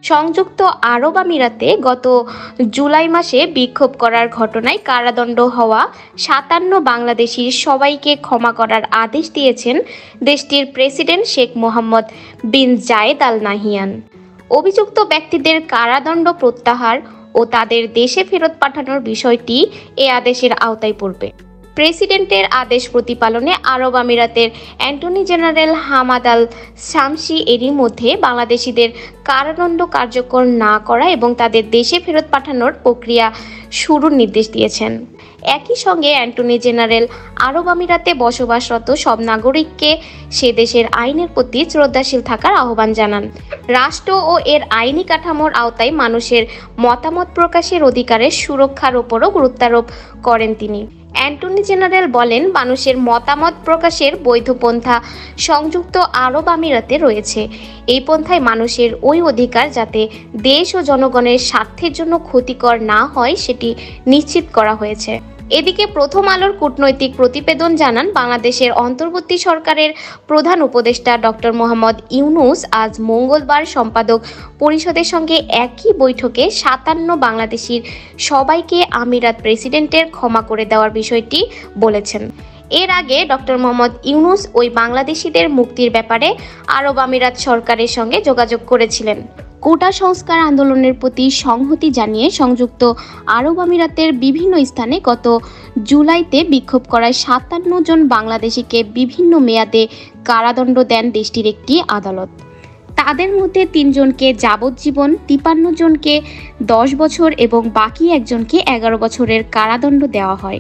সংযুক্ত আরব আমিরাতে গত জুলাই মাসে বিক্ষোভ করার ঘটনায় কারাদণ্ড হওয়া ৫৭ বাংলাদেশির সবাইকে ক্ষমা করার আদেশ দিয়েছেন দেশটির প্রেসিডেন্ট শেখ মোহাম্মদ বিন জায়েদ আল নাহিয়ান। অভিযুক্ত ব্যক্তিদের কারাদণ্ড প্রত্যাহার ও তাদের দেশে ফেরত পাঠানোর বিষয়টি এ আদেশের আওতায় পড়বে। প্রেসিডেন্টের আদেশ প্রতিপালনে আরব আমিরাতের attorney general Hamad Al Samsi এরই মধ্যে বাংলাদেশিদের কারাদণ্ড কার্যকর না করা এবং তাদের দেশে ফেরত পাঠানোর প্রক্রিয়া শুরুর নির্দেশ দিয়েছেন। একই সঙ্গে অ্যাটর্নি জেনারেল আরব আমিরাতে বসবাসরত সব নাগরিককে সে দেশের আইনের প্রতি শ্রদ্ধাশীল থাকার আহ্বান জানান। রাষ্ট্র ও এর আইনি কাঠামোর আওতায় মানুষের মতামত প্রকাশের অধিকারের সুরক্ষার ওপরও গুরুত্বারোপ করেন তিনি। অ্যাটর্নি জেনারেল বলেন, মানুষের মতামত প্রকাশের বৈধ পন্থা সংযুক্ত আরব আমিরাতে রয়েছে। এই পন্থায় মানুষের ওই অধিকার যাতে দেশ ও জনগণের স্বার্থের জন্য ক্ষতিকর না হয় সেটি নিশ্চিত করা হয়েছে। এদিকে প্রথম আলোর কূটনৈতিক প্রতিবেদন জানান, বাংলাদেশের অন্তর্বর্তী সরকারের প্রধান উপদেষ্টা ডক্টর মোহাম্মদ ইউনূস আজ মঙ্গলবার সম্পাদক পরিষদের সঙ্গে একই বৈঠকে ৫৭ বাংলাদেশির সবাইকে আমিরাত প্রেসিডেন্টের ক্ষমা করে দেওয়ার বিষয়টি বলেছেন। এর আগে ডক্টর মোহাম্মদ ইউনূস ওই বাংলাদেশিদের মুক্তির ব্যাপারে আরব আমিরাত সরকারের সঙ্গে যোগাযোগ করেছিলেন। কোটা সংস্কার আন্দোলনের প্রতি সংহতি জানিয়ে সংযুক্ত আরব আমিরাতের বিভিন্ন স্থানে গত জুলাইতে বিক্ষোভ করায় ৫৭ জন বাংলাদেশিকে বিভিন্ন মেয়াদে কারাদণ্ড দেন দেশটির একটি আদালত। তাদের মধ্যে ৩ জনকে যাবজ্জীবন, ৫৩ জনকে ১০ বছর এবং বাকি একজনকে ১১ বছরের কারাদণ্ড দেওয়া হয়।